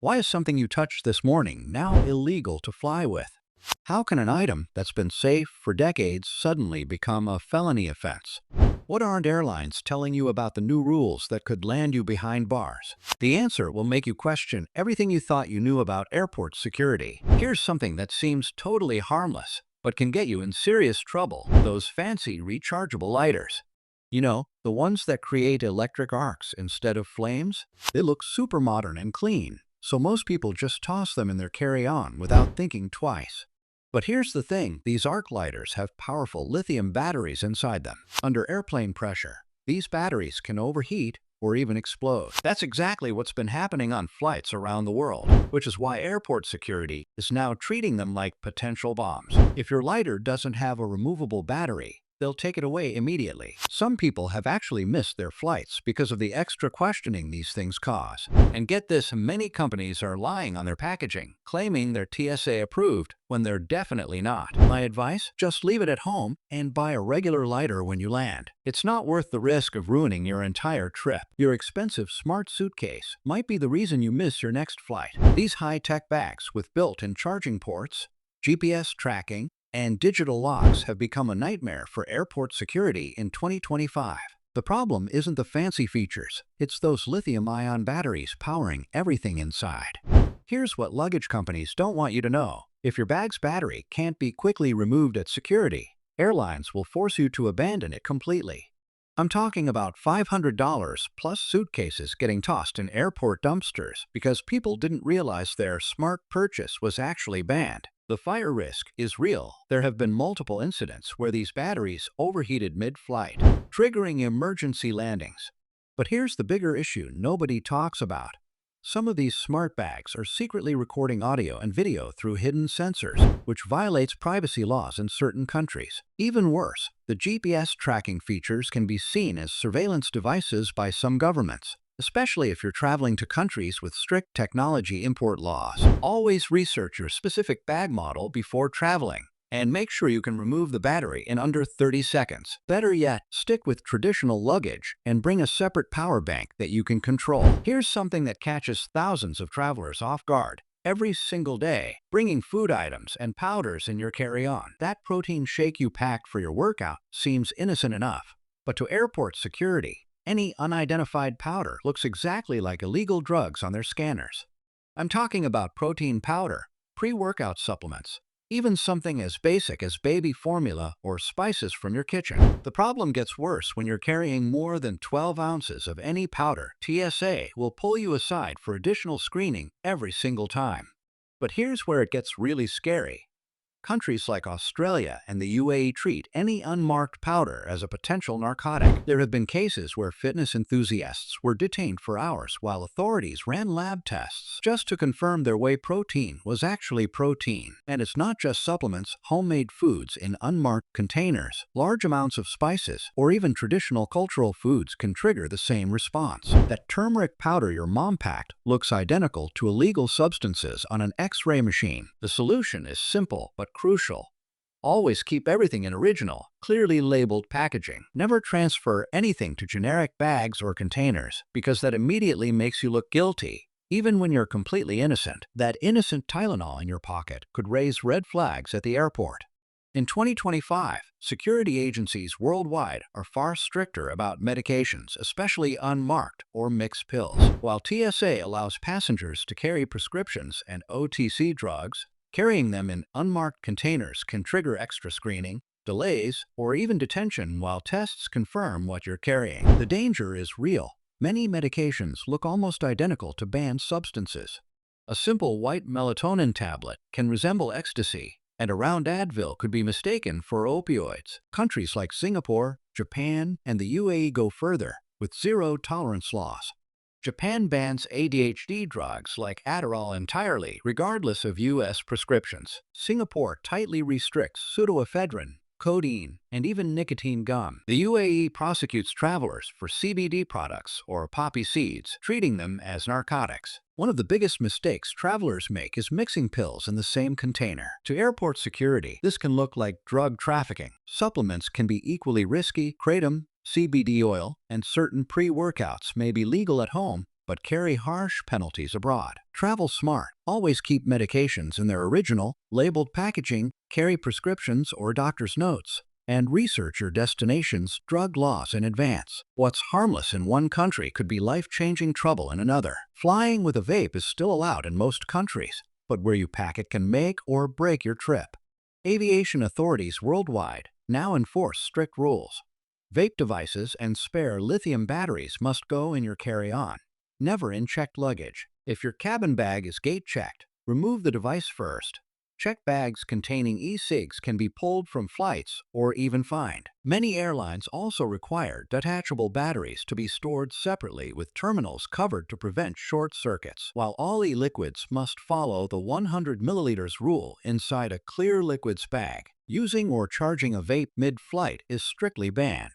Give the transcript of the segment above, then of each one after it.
Why is something you touched this morning now illegal to fly with? How can an item that's been safe for decades suddenly become a felony offense? What aren't airlines telling you about the new rules that could land you behind bars? The answer will make you question everything you thought you knew about airport security. Here's something that seems totally harmless, but can get you in serious trouble: those fancy rechargeable lighters. You know, the ones that create electric arcs instead of flames? They look super modern and clean, so most people just toss them in their carry-on without thinking twice. But here's the thing: these arc lighters have powerful lithium batteries inside them. Under airplane pressure, these batteries can overheat or even explode. That's exactly what's been happening on flights around the world, which is why airport security is now treating them like potential bombs. If your lighter doesn't have a removable battery, they'll take it away immediately. Some people have actually missed their flights because of the extra questioning these things cause. And get this, many companies are lying on their packaging, claiming they're TSA approved when they're definitely not. My advice? Just leave it at home and buy a regular lighter when you land. It's not worth the risk of ruining your entire trip. Your expensive smart suitcase might be the reason you miss your next flight. These high-tech bags with built-in charging ports, GPS tracking, and digital locks have become a nightmare for airport security in 2025. The problem isn't the fancy features, it's those lithium-ion batteries powering everything inside. Here's what luggage companies don't want you to know. If your bag's battery can't be quickly removed at security, airlines will force you to abandon it completely. I'm talking about $500 plus suitcases getting tossed in airport dumpsters because people didn't realize their smart purchase was actually banned. The fire risk is real. There have been multiple incidents where these batteries overheated mid-flight, triggering emergency landings. But here's the bigger issue nobody talks about. Some of these smart bags are secretly recording audio and video through hidden sensors, which violates privacy laws in certain countries. Even worse, the GPS tracking features can be seen as surveillance devices by some governments, especially if you're traveling to countries with strict technology import laws. Always research your specific bag model before traveling, and make sure you can remove the battery in under 30 seconds. Better yet, stick with traditional luggage and bring a separate power bank that you can control. Here's something that catches thousands of travelers off guard every single day: bringing food items and powders in your carry-on. That protein shake you packed for your workout seems innocent enough, but to airport security, any unidentified powder looks exactly like illegal drugs on their scanners. I'm talking about protein powder, pre-workout supplements, even something as basic as baby formula or spices from your kitchen. The problem gets worse when you're carrying more than 12 ounces of any powder. TSA will pull you aside for additional screening every single time. But here's where it gets really scary. Countries like Australia and the UAE treat any unmarked powder as a potential narcotic. There have been cases where fitness enthusiasts were detained for hours while authorities ran lab tests just to confirm their whey protein was actually protein. And it's not just supplements. Homemade foods in unmarked containers, large amounts of spices, or even traditional cultural foods can trigger the same response. That turmeric powder your mom packed looks identical to illegal substances on an X-ray machine. The solution is simple but crucial. Always keep everything in original, clearly labeled packaging. Never transfer anything to generic bags or containers, because that immediately makes you look guilty, even when you're completely innocent. That innocent Tylenol in your pocket could raise red flags at the airport. In 2025, security agencies worldwide are far stricter about medications, especially unmarked or mixed pills. While TSA allows passengers to carry prescriptions and OTC drugs, carrying them in unmarked containers can trigger extra screening, delays, or even detention while tests confirm what you're carrying. The danger is real. Many medications look almost identical to banned substances. A simple white melatonin tablet can resemble ecstasy, and a round Advil could be mistaken for opioids. Countries like Singapore, Japan, and the UAE go further, with zero-tolerance laws. Japan bans ADHD drugs like Adderall entirely, regardless of U.S. prescriptions. Singapore tightly restricts pseudoephedrine, codeine, and even nicotine gum. The UAE prosecutes travelers for CBD products or poppy seeds, treating them as narcotics. One of the biggest mistakes travelers make is mixing pills in the same container. To airport security, this can look like drug trafficking. Supplements can be equally risky. Kratom, CBD oil, and certain pre-workouts may be legal at home, but carry harsh penalties abroad. Travel smart. Always keep medications in their original, labeled packaging, carry prescriptions or doctor's notes, and research your destination's drug laws in advance. What's harmless in one country could be life-changing trouble in another. Flying with a vape is still allowed in most countries, but where you pack it can make or break your trip. Aviation authorities worldwide now enforce strict rules. Vape devices and spare lithium batteries must go in your carry-on, never in checked luggage. If your cabin bag is gate-checked, remove the device first. Checked bags containing e-cigs can be pulled from flights or even fined. Many airlines also require detachable batteries to be stored separately with terminals covered to prevent short circuits, while all e-liquids must follow the 100 milliliters rule inside a clear liquids bag. Using or charging a vape mid-flight is strictly banned.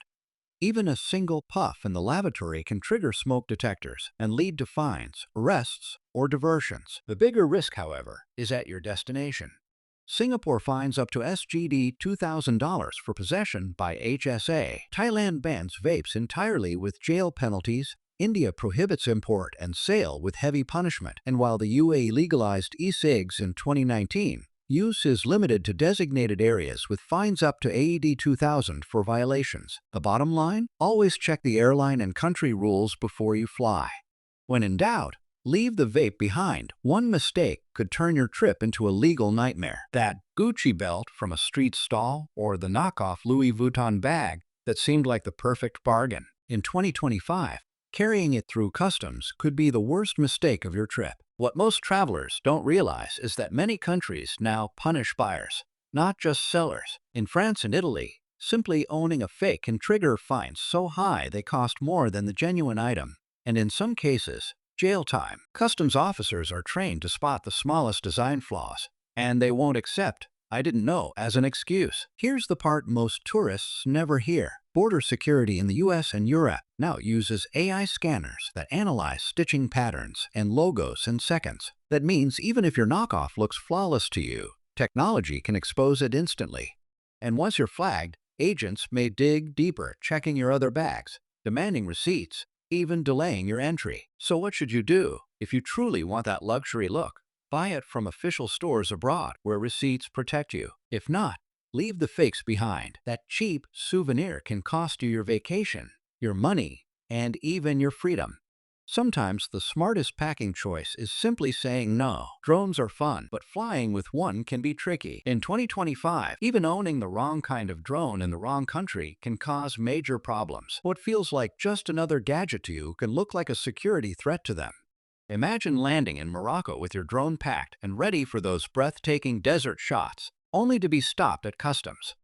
Even a single puff in the lavatory can trigger smoke detectors and lead to fines, arrests, or diversions. The bigger risk, however, is at your destination. Singapore fines up to SGD $2,000 for possession by HSA. Thailand bans vapes entirely with jail penalties. India prohibits import and sale with heavy punishment. And while the UAE legalized e-cigs in 2019, use is limited to designated areas with fines up to AED 2,000 for violations. The bottom line? Always check the airline and country rules before you fly. When in doubt, leave the vape behind. One mistake could turn your trip into a legal nightmare. That Gucci belt from a street stall or the knockoff Louis Vuitton bag that seemed like the perfect bargain. In 2025, carrying it through customs could be the worst mistake of your trip. What most travelers don't realize is that many countries now punish buyers, not just sellers. In France and Italy, simply owning a fake can trigger fines so high they cost more than the genuine item, and in some cases, jail time. Customs officers are trained to spot the smallest design flaws, and they won't accept "I didn't know" as an excuse. Here's the part most tourists never hear. Border security in the US and Europe now uses AI scanners that analyze stitching patterns and logos in seconds. That means even if your knockoff looks flawless to you, technology can expose it instantly. And once you're flagged, agents may dig deeper, checking your other bags, demanding receipts, even delaying your entry. So what should you do? If you truly want that luxury look, buy it from official stores abroad where receipts protect you. If not, leave the fakes behind. That cheap souvenir can cost you your vacation, your money, and even your freedom. Sometimes the smartest packing choice is simply saying no. Drones are fun, but flying with one can be tricky. In 2025, even owning the wrong kind of drone in the wrong country can cause major problems. What feels like just another gadget to you can look like a security threat to them. Imagine landing in Morocco with your drone packed and ready for those breathtaking desert shots, only to be stopped at customs.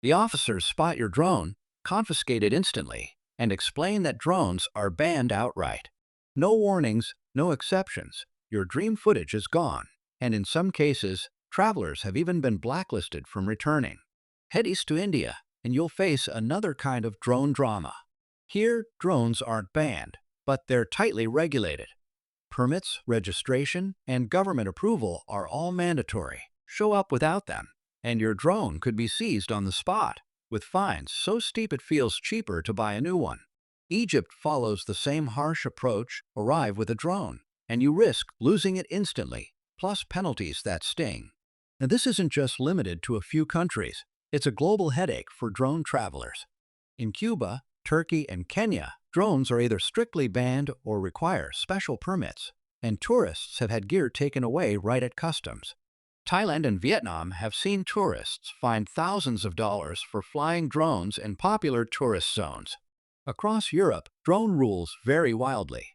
The officers spot your drone, confiscate it instantly, and explain that drones are banned outright. No warnings, no exceptions. Your dream footage is gone, and in some cases, travelers have even been blacklisted from returning. Head east to India, and you'll face another kind of drone drama. Here, drones aren't banned, but they're tightly regulated. Permits, registration, and government approval are all mandatory. Show up without them, and your drone could be seized on the spot, with fines so steep it feels cheaper to buy a new one. Egypt follows the same harsh approach. Arrive with a drone, and you risk losing it instantly, plus penalties that sting. Now, this isn't just limited to a few countries. It's a global headache for drone travelers. In Cuba, Turkey, and Kenya, drones are either strictly banned or require special permits, and tourists have had gear taken away right at customs. Thailand and Vietnam have seen tourists fined thousands of dollars for flying drones in popular tourist zones. Across Europe, drone rules vary wildly.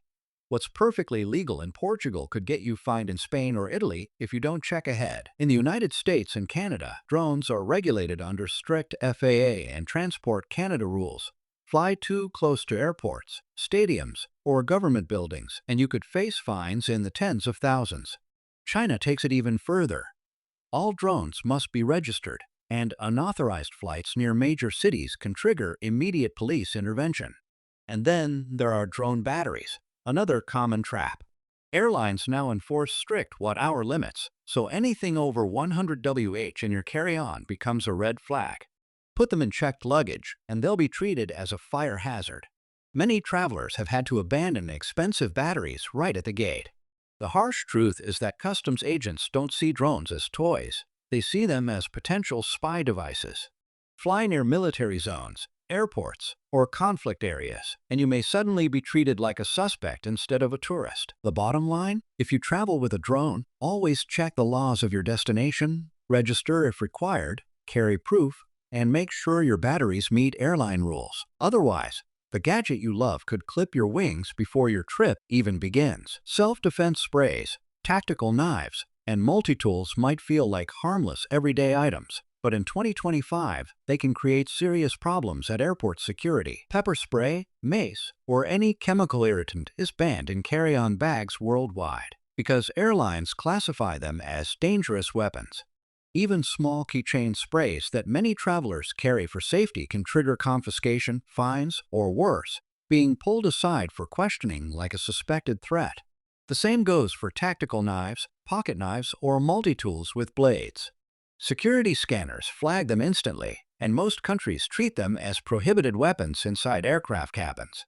What's perfectly legal in Portugal could get you fined in Spain or Italy if you don't check ahead. In the United States and Canada, drones are regulated under strict FAA and Transport Canada rules. Fly too close to airports, stadiums, or government buildings, and you could face fines in the tens of thousands. China takes it even further. All drones must be registered, and unauthorized flights near major cities can trigger immediate police intervention. And then there are drone batteries, another common trap. Airlines now enforce strict watt-hour limits, so anything over 100 Wh in your carry-on becomes a red flag. Put them in checked luggage, and they'll be treated as a fire hazard. Many travelers have had to abandon expensive batteries right at the gate. The harsh truth is that customs agents don't see drones as toys. They see them as potential spy devices. Fly near military zones, airports, or conflict areas, and you may suddenly be treated like a suspect instead of a tourist. The bottom line? If you travel with a drone, always check the laws of your destination, register if required, carry proof, and make sure your batteries meet airline rules. Otherwise, the gadget you love could clip your wings before your trip even begins. Self-defense sprays, tactical knives, and multi-tools might feel like harmless everyday items, but in 2025, they can create serious problems at airport security. Pepper spray, mace, or any chemical irritant is banned in carry-on bags worldwide because airlines classify them as dangerous weapons. Even small keychain sprays that many travelers carry for safety can trigger confiscation, fines, or worse, being pulled aside for questioning like a suspected threat. The same goes for tactical knives, pocket knives, or multi-tools with blades. Security scanners flag them instantly, and most countries treat them as prohibited weapons inside aircraft cabins.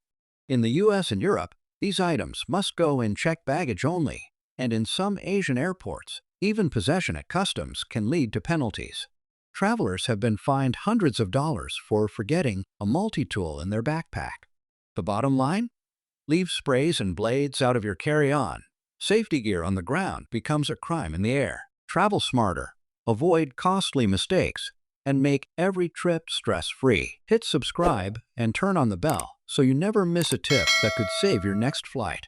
In the US and Europe, these items must go in checked baggage only, and in some Asian airports, even possession at customs can lead to penalties. Travelers have been fined hundreds of dollars for forgetting a multi-tool in their backpack. The bottom line? Leave sprays and blades out of your carry-on. Safety gear on the ground becomes a crime in the air. Travel smarter, avoid costly mistakes, and make every trip stress-free. Hit subscribe and turn on the bell so you never miss a tip that could save your next flight.